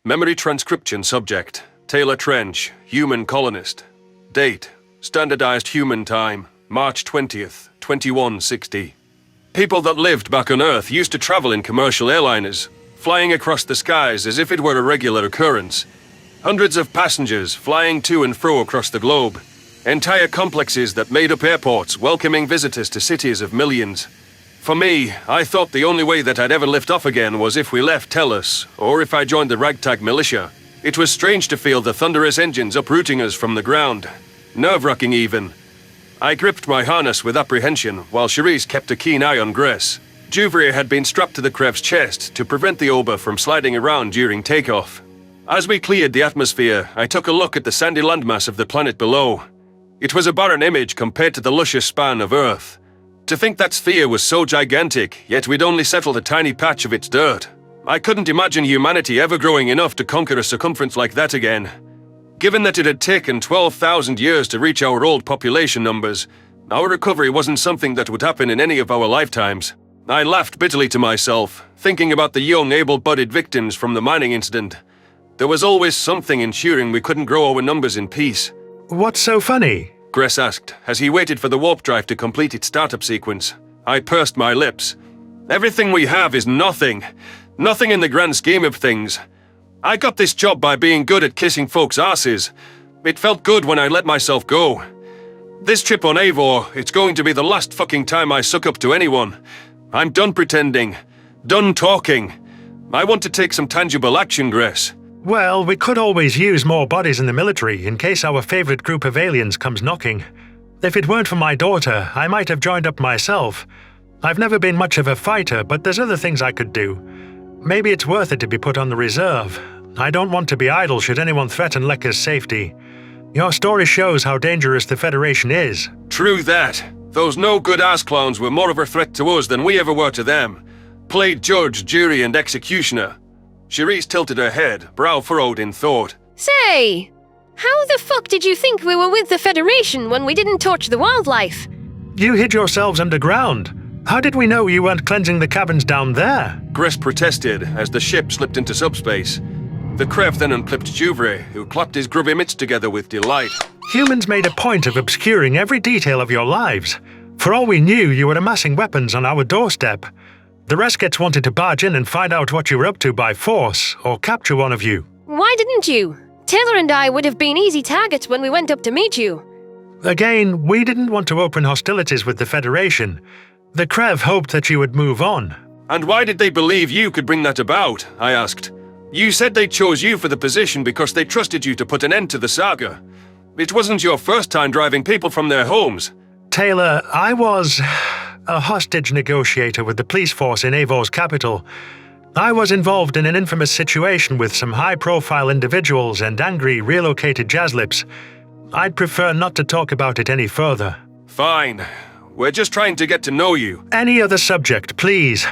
Memory transcription subject, Taylor Trench, human colonist. Date, standardized human time, March 20th, 2160. People that lived back on Earth used to travel in commercial airliners, flying across the skies as if it were a regular occurrence. Hundreds of passengers flying to and fro across the globe. Entire complexes that made up airports welcoming visitors to cities of millions. For me, I thought the only way that I'd ever lift off again was if we left Tellus, or if I joined the ragtag militia. It was strange to feel the thunderous engines uprooting us from the ground. Nerve-wracking even. I gripped my harness with apprehension, while Charisse kept a keen eye on Gress. Juvre had been strapped to the Krev's chest to prevent the Ober from sliding around during takeoff. As we cleared the atmosphere, I took a look at the sandy landmass of the planet below. It was a barren image compared to the luscious span of Earth. To think that sphere was so gigantic, yet we'd only settled a tiny patch of its dirt. I couldn't imagine humanity ever growing enough to conquer a circumference like that again. Given that it had taken 12,000 years to reach our old population numbers, our recovery wasn't something that would happen in any of our lifetimes. I laughed bitterly to myself, thinking about the young, able-bodied victims from the mining incident. There was always something ensuring we couldn't grow our numbers in peace. What's so funny? Gress asked, as he waited for the warp drive to complete its startup sequence. I pursed my lips. Everything we have is nothing. Nothing in the grand scheme of things. I got this job by being good at kissing folks' asses. It felt good when I let myself go. This trip on Eivor, it's going to be the last fucking time I suck up to anyone. I'm done pretending. Done talking. I want to take some tangible action, Gress. Well, we could always use more bodies in the military in case our favorite group of aliens comes knocking. If it weren't for my daughter, I might have joined up myself. I've never been much of a fighter, but there's other things I could do. Maybe it's worth it to be put on the reserve. I don't want to be idle should anyone threaten Lekka's safety. Your story shows how dangerous the Federation is. True that. Those no-good-ass clowns were more of a threat to us than we ever were to them. Played judge, jury, and executioner. Charisse tilted her head, brow furrowed in thought. Say, how the fuck did you think we were with the Federation when we didn't torch the wildlife? You hid yourselves underground. How did we know you weren't cleansing the cabins down there? Gress protested as the ship slipped into subspace. The Krev then unclipped Juvre, who clapped his grubby mitts together with delight. Humans made a point of obscuring every detail of your lives. For all we knew, you were amassing weapons on our doorstep. The Reskets wanted to barge in and find out what you were up to by force, or capture one of you. Why didn't you? Taylor and I would have been easy targets when we went up to meet you. Again, we didn't want to open hostilities with the Federation. The Krev hoped that you would move on. And why did they believe you could bring that about? I asked. You said they chose you for the position because they trusted you to put an end to the saga. It wasn't your first time driving people from their homes. Taylor, I was a hostage negotiator with the police force in Eivor's capital. I was involved in an infamous situation with some high-profile individuals and angry, relocated jazzlips. I'd prefer not to talk about it any further. Fine. We're just trying to get to know you. Any other subject, please.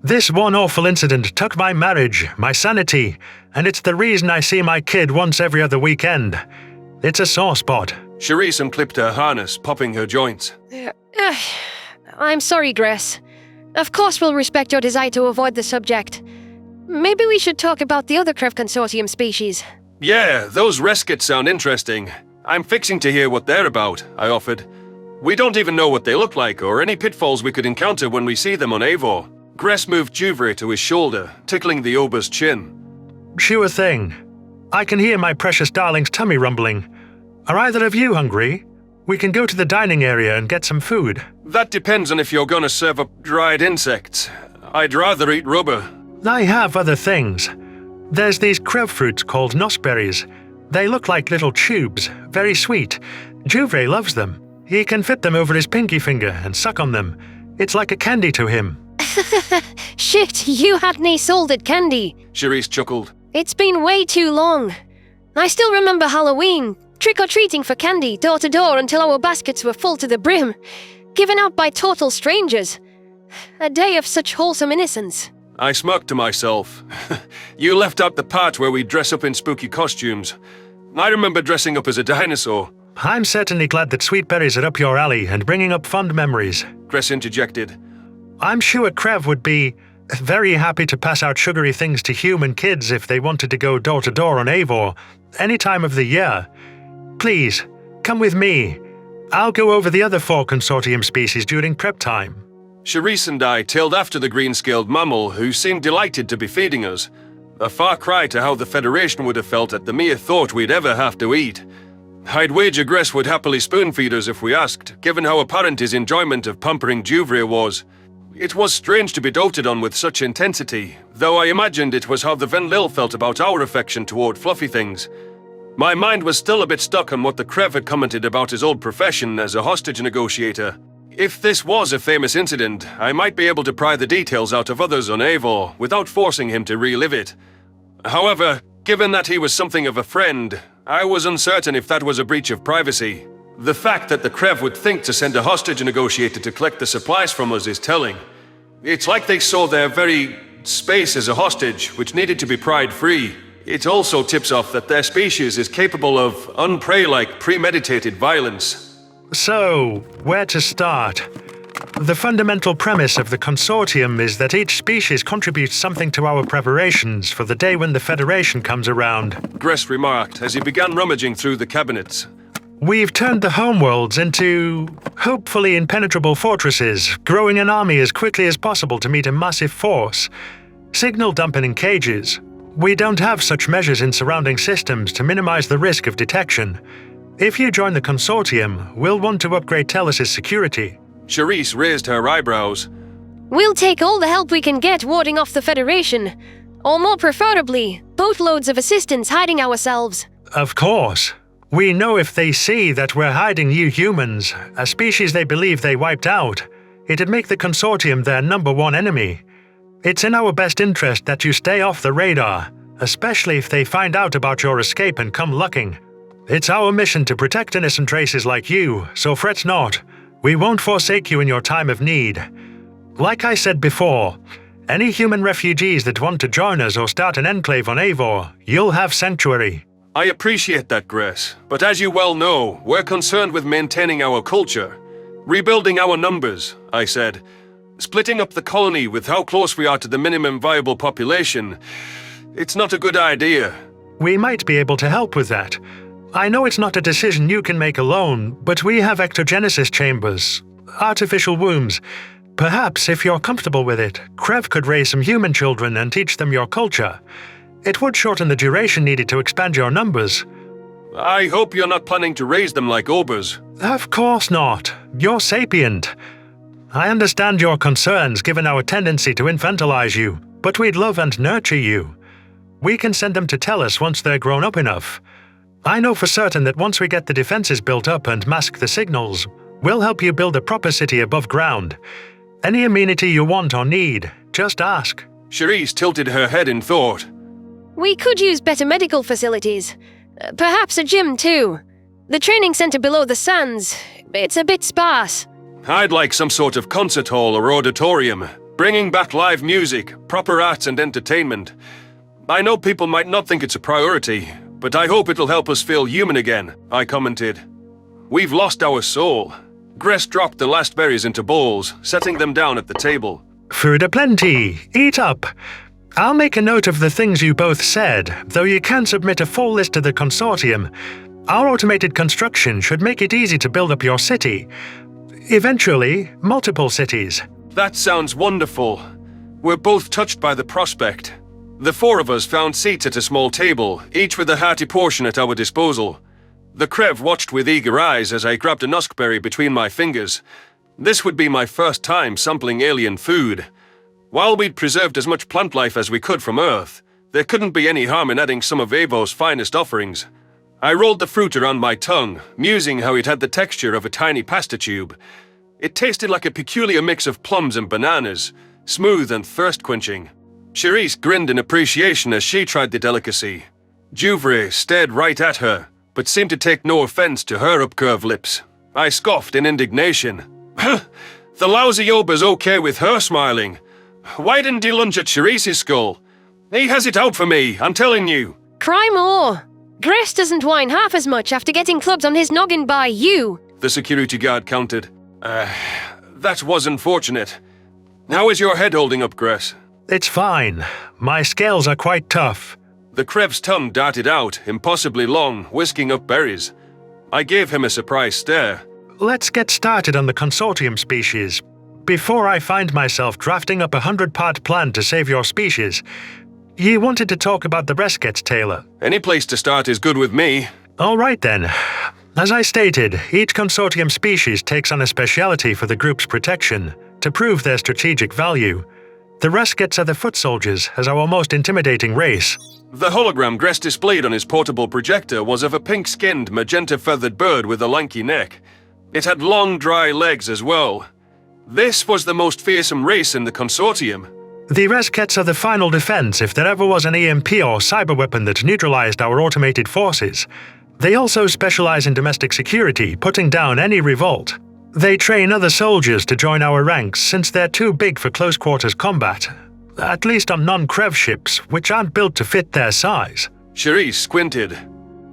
This one awful incident took my marriage, my sanity, and it's the reason I see my kid once every other weekend. It's a sore spot. Charisse unclipped her harness, popping her joints. I'm sorry, Gress. Of course we'll respect your desire to avoid the subject. Maybe we should talk about the other Krev Consortium species. Yeah, those Reskets sound interesting. I'm fixing to hear what they're about, I offered. We don't even know what they look like or any pitfalls we could encounter when we see them on Eivor. Gress moved Juvre to his shoulder, tickling the Ober's chin. Sure thing. I can hear my precious darling's tummy rumbling. Are either of you hungry? We can go to the dining area and get some food. That depends on if you're gonna serve up dried insects. I'd rather eat rubber. I have other things. There's these Krev fruits called nosberries. They look like little tubes, very sweet. Juvre loves them. He can fit them over his pinky finger and suck on them. It's like a candy to him. Shit, you had me sold at candy. Charisse chuckled. It's been way too long. I still remember Halloween, trick-or-treating for candy, door to door until our baskets were full to the brim, given out by total strangers. A day of such wholesome innocence. I smirked to myself. You left out the part where we dress up in spooky costumes. I remember dressing up as a dinosaur. I'm certainly glad that sweet berries are up your alley and bringing up fond memories. Gress interjected. I'm sure Krev would be Very happy to pass out sugary things to human kids if they wanted to go door to door on Eivor, any time of the year. Please, come with me. I'll go over the other 4 consortium species during prep time. Charisse and I tailed after the green-scaled mammal, who seemed delighted to be feeding us. A far cry to how the Federation would have felt at the mere thought we'd ever have to eat. I'd wager Gress would happily spoon-feed us if we asked, given how apparent his enjoyment of pampering Juvre was. It was strange to be doted on with such intensity, though I imagined it was how the Venlil felt about our affection toward fluffy things. My mind was still a bit stuck on what the Krev had commented about his old profession as a hostage negotiator. If this was a famous incident, I might be able to pry the details out of others on Eivor without forcing him to relive it. However, given that he was something of a friend, I was uncertain if that was a breach of privacy. The fact that the Krev would think to send a hostage negotiator to collect the supplies from us is telling. It's like they saw their very space as a hostage, which needed to be pried free. It also tips off that their species is capable of unprey-like premeditated violence. So, where to start? The fundamental premise of the consortium is that each species contributes something to our preparations for the day when the Federation comes around. Gress remarked as he began rummaging through the cabinets. We've turned the homeworlds into, hopefully impenetrable fortresses, growing an army as quickly as possible to meet a massive force. Signal dumping in cages. We don't have such measures in surrounding systems to minimize the risk of detection. If you join the consortium, we'll want to upgrade Tellus's security. Charisse raised her eyebrows. We'll take all the help we can get warding off the Federation. Or more preferably, boatloads of assistance hiding ourselves. Of course. We know if they see that we're hiding you humans, a species they believe they wiped out, it'd make the consortium their #1 enemy. It's in our best interest that you stay off the radar, especially if they find out about your escape and come looking. It's our mission to protect innocent races like you, so fret not. We won't forsake you in your time of need. Like I said before, any human refugees that want to join us or start an enclave on Eivor, you'll have sanctuary. I appreciate that, Gress, but as you well know, we're concerned with maintaining our culture. Rebuilding our numbers, I said. Splitting up the colony with how close we are to the minimum viable population, it's not a good idea. We might be able to help with that. I know it's not a decision you can make alone, but we have ectogenesis chambers, artificial wombs. Perhaps, if you're comfortable with it, Krev could raise some human children and teach them your culture. It would shorten the duration needed to expand your numbers. I hope you're not planning to raise them like obers. Of course not. You're sapient. I understand your concerns given our tendency to infantilize you, but we'd love and nurture you. We can send them to Tellus once they're grown up enough. I know for certain that once we get the defenses built up and mask the signals, we'll help you build a proper city above ground. Any amenity you want or need, just ask. Charisse tilted her head in thought. We could use better medical facilities. Perhaps a gym too. The training center below the sands, it's a bit sparse. I'd like some sort of concert hall or auditorium, bringing back live music, proper arts and entertainment. I know people might not think it's a priority, but I hope it'll help us feel human again, I commented. We've lost our soul. Gress dropped the last berries into bowls, setting them down at the table. Food aplenty. Eat up. I'll make a note of the things you both said, though you can submit a full list to the consortium. Our automated construction should make it easy to build up your city. Eventually, multiple cities. That sounds wonderful. We're both touched by the prospect. The 4 of us found seats at a small table, each with a hearty portion at our disposal. The Krev watched with eager eyes as I grabbed a nuskberry between my fingers. This would be my first time sampling alien food. While we'd preserved as much plant life as we could from Earth, there couldn't be any harm in adding some of Eivor's finest offerings. I rolled the fruit around my tongue, musing how it had the texture of a tiny pasta tube. It tasted like a peculiar mix of plums and bananas, smooth and thirst-quenching. Charisse grinned in appreciation as she tried the delicacy. Juvre stared right at her, but seemed to take no offense to her upcurved lips. I scoffed in indignation. The lousy Ober's okay with her smiling. Why didn't he lunge at Charisse's skull? He has it out for me, I'm telling you. Cry more. Gress doesn't whine half as much after getting clubbed on his noggin by you. The security guard countered. That was unfortunate. How is your head holding up, Gress? It's fine. My scales are quite tough. The Krev's tongue darted out, impossibly long, whisking up berries. I gave him a surprised stare. Let's get started on the consortium species. Before I find myself drafting up a 100-part plan to save your species, you wanted to talk about the Reskets, Taylor. Any place to start is good with me. All right then. As I stated, each consortium species takes on a speciality for the group's protection, to prove their strategic value. The Reskets are the foot soldiers, as our most intimidating race. The hologram Gress displayed on his portable projector was of a pink-skinned, magenta-feathered bird with a lanky neck. It had long, dry legs as well. This was the most fearsome race in the consortium. The Reskets are the final defense if there ever was an EMP or cyber weapon that neutralized our automated forces. They also specialize in domestic security, putting down any revolt. They train other soldiers to join our ranks since they're too big for close-quarters combat. At least on non-Krev ships, which aren't built to fit their size. Cherise squinted.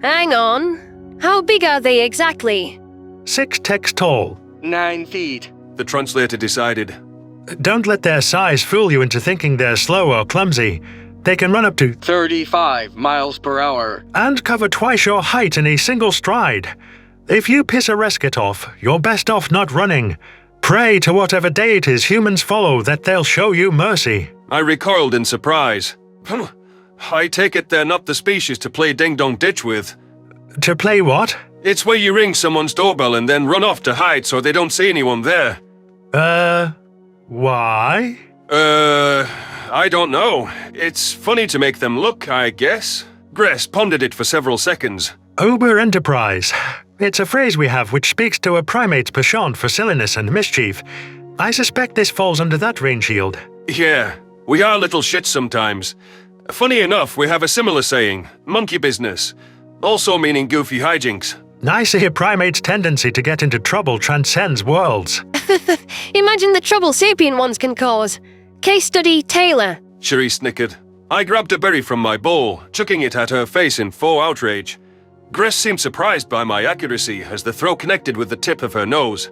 Hang on. How big are they exactly? 6 techs tall. 9 feet. The translator decided. Don't let their size fool you into thinking they're slow or clumsy. They can run up to 35 miles per hour. and cover twice your height in a single stride. If you piss a Resket off, you're best off not running. Pray to whatever deities humans follow that they'll show you mercy. I recoiled in surprise. I take it they're not the species to play ding-dong ditch with. To play what? It's where you ring someone's doorbell and then run off to hide so they don't see anyone there. Why? I don't know. It's funny to make them look, I guess. Gress pondered it for several seconds. Uber Enterprise. It's a phrase we have which speaks to a primate's penchant for silliness and mischief. I suspect this falls under that rain shield. Yeah, we are little shits sometimes. Funny enough, we have a similar saying, monkey business, also meaning goofy hijinks. I see a primate's tendency to get into trouble transcends worlds. Imagine the trouble sapient ones can cause. Case study Taylor. Cherie snickered. I grabbed a berry from my bowl, chucking it at her face in full outrage. Gress seemed surprised by my accuracy as the throw connected with the tip of her nose.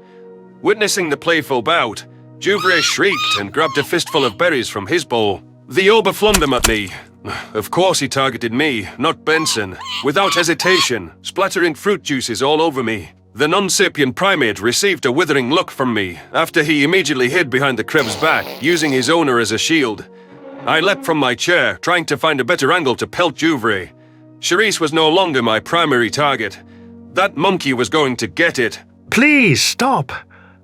Witnessing the playful bout, Jouvre shrieked and grabbed a fistful of berries from his bowl. The Ober flung them at me. Of course he targeted me, not Benson, without hesitation, splattering fruit juices all over me. The non-sapient primate received a withering look from me after he immediately hid behind the Krev's back, using his owner as a shield. I leapt from my chair, trying to find a better angle to pelt Jouvre. Cherise was no longer my primary target. That monkey was going to get it. Please, stop.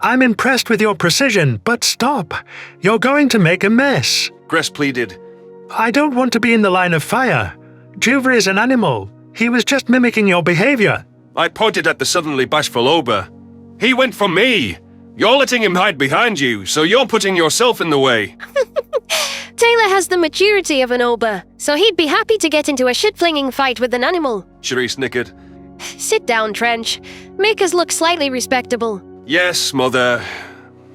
I'm impressed with your precision, but stop. You're going to make a mess. Gress pleaded. I don't want to be in the line of fire. Jouvre is an animal. He was just mimicking your behavior. I pointed at the suddenly bashful Ober. He went for me. You're letting him hide behind you, so you're putting yourself in the way. Taylor has the maturity of an Ober, so he'd be happy to get into a shit-flinging fight with an animal. Cherie snickered. Sit down, Trench. Make us look slightly respectable. Yes, Mother.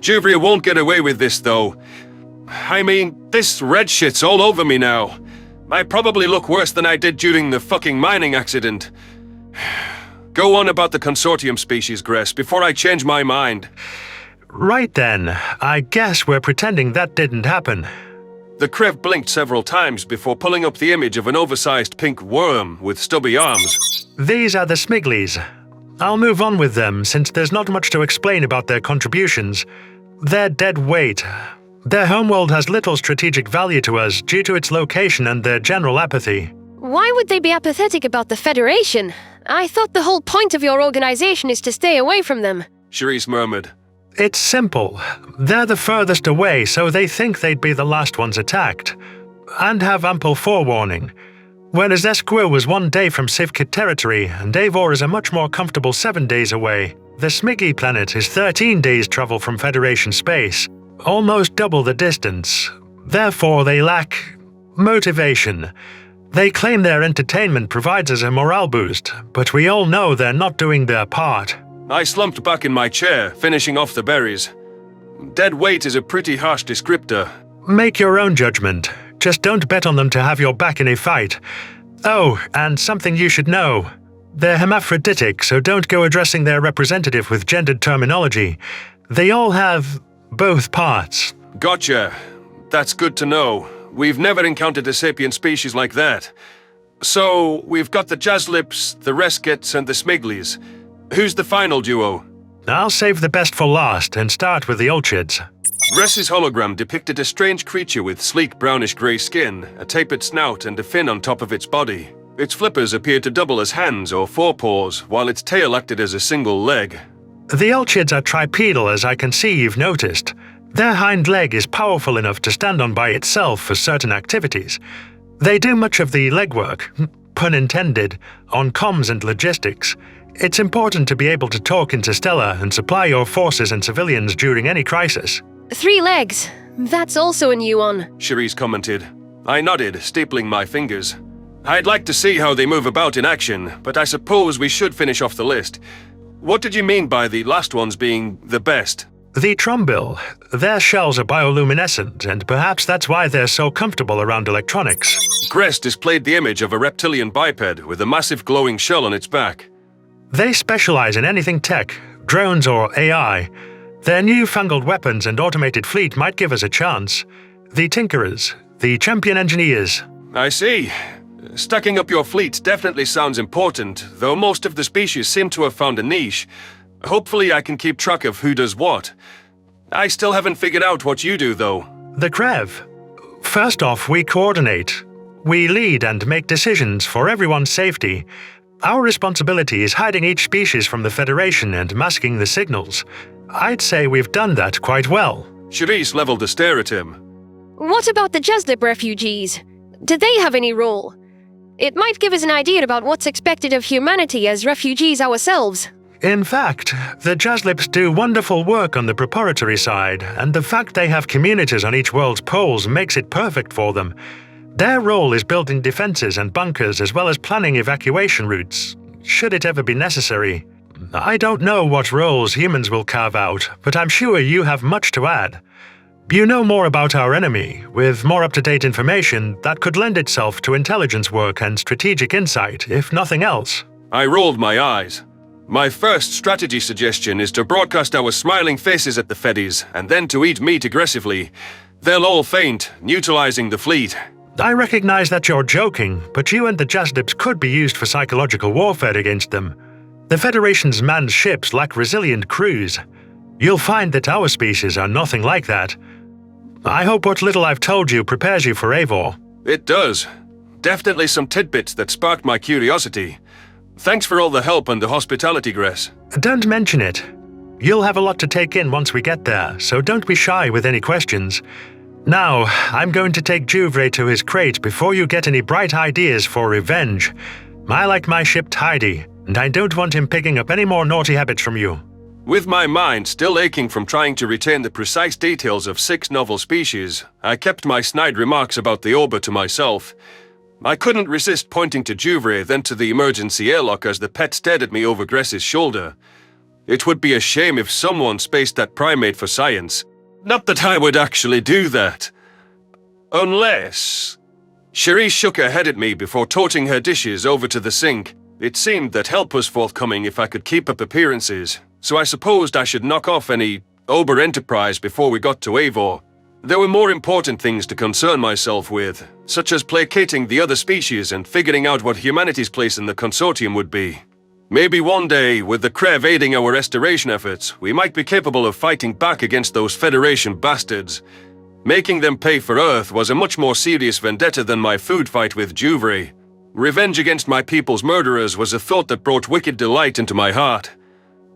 Jouvre won't get away with this, though. I mean, this red shit's all over me now. I probably look worse than I did during the fucking mining accident. Go on about the consortium species, Gress, before I change my mind. Right then, I guess we're pretending that didn't happen. The Krev blinked several times before pulling up the image of an oversized pink worm with stubby arms. These are the Smigglies. I'll move on with them since there's not much to explain about their contributions. They're dead weight. Their homeworld has little strategic value to us due to its location and their general apathy. Why would they be apathetic about the Federation? I thought the whole point of your organization is to stay away from them. Cherise murmured. It's simple. They're the furthest away, so they think they'd be the last ones attacked. And have ample forewarning. Whereas Esquire was 1 day from Sivkit territory, and Devour is a much more comfortable 7 days away. The Smiggy planet is 13 days travel from Federation space. Almost double the distance. Therefore, they lack motivation. They claim their entertainment provides us a morale boost, but we all know they're not doing their part. I slumped back in my chair, finishing off the berries. Dead weight is a pretty harsh descriptor. Make your own judgment. Just don't bet on them to have your back in a fight. Oh, and something you should know. They're hermaphroditic, so don't go addressing their representative with gendered terminology. They all have both parts. Gotcha. That's good to know. We've never encountered a sapient species like that. So, we've got the Jazzlips, the Reskets, and the Smiglies. Who's the final duo? I'll save the best for last and start with the Ulchids. Ress's hologram depicted a strange creature with sleek brownish-grey skin, a tapered snout, and a fin on top of its body. Its flippers appeared to double as hands or forepaws, while its tail acted as a single leg. The Ulchids are tripedal, as I can see you've noticed. Their hind leg is powerful enough to stand on by itself for certain activities. They do much of the legwork, pun intended, on comms and logistics. It's important to be able to talk interstellar and supply your forces and civilians during any crisis. 3 legs. That's also a new one. Cherise commented. I nodded, stapling my fingers. I'd like to see how they move about in action, but I suppose we should finish off the list. What did you mean by the last ones being the best? The Trumbill. Their shells are bioluminescent, and perhaps that's why they're so comfortable around electronics. Gress displayed the image of a reptilian biped with a massive glowing shell on its back. They specialize in anything tech, drones or AI. Their newfangled weapons and automated fleet might give us a chance. The Tinkerers, the champion engineers. I see. Stacking up your fleet definitely sounds important, though most of the species seem to have found a niche. Hopefully I can keep track of who does what. I still haven't figured out what you do, though. The Krev. First off, we coordinate. We lead and make decisions for everyone's safety. Our responsibility is hiding each species from the Federation and masking the signals. I'd say we've done that quite well. Cherise leveled a stare at him. What about the Jazzlip refugees? Did they have any role? It might give us an idea about what's expected of humanity as refugees ourselves. In fact, the Jazzlips do wonderful work on the preparatory side, and the fact they have communities on each world's poles makes it perfect for them. Their role is building defenses and bunkers as well as planning evacuation routes, should it ever be necessary. I don't know what roles humans will carve out, but I'm sure you have much to add. You know more about our enemy, with more up-to-date information that could lend itself to intelligence work and strategic insight, if nothing else. I rolled my eyes. My first strategy suggestion is to broadcast our smiling faces at the Feddies, and then to eat meat aggressively. They'll all faint, neutralizing the fleet. I recognize that you're joking, but you and the Jazzlips could be used for psychological warfare against them. The Federation's manned ships lack resilient crews. You'll find that our species are nothing like that. I hope what little I've told you prepares you for Eivor. It does. Definitely some tidbits that sparked my curiosity. Thanks for all the help and the hospitality, Gress. Don't mention it. You'll have a lot to take in once we get there, so don't be shy with any questions. Now, I'm going to take Juvre to his crate before you get any bright ideas for revenge. I like my ship tidy, and I don't want him picking up any more naughty habits from you. With my mind still aching from trying to retain the precise details of 6 novel species, I kept my snide remarks about the Oba to myself. I couldn't resist pointing to Juvre, then to the emergency airlock as the pet stared at me over Gress's shoulder. It would be a shame if someone spaced that primate for science. Not that I would actually do that. Unless... Cherise shook her head at me before toting her dishes over to the sink. It seemed that help was forthcoming if I could keep up appearances, so I supposed I should knock off any Ober enterprise before we got to Eivor. There were more important things to concern myself with, such as placating the other species and figuring out what humanity's place in the consortium would be. Maybe one day, with the Krev aiding our restoration efforts, we might be capable of fighting back against those Federation bastards. Making them pay for Earth was a much more serious vendetta than my food fight with Juvre. Revenge against my people's murderers was a thought that brought wicked delight into my heart.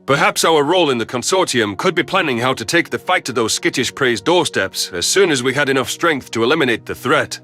Perhaps our role in the consortium could be planning how to take the fight to those skittish prey's doorsteps as soon as we had enough strength to eliminate the threat.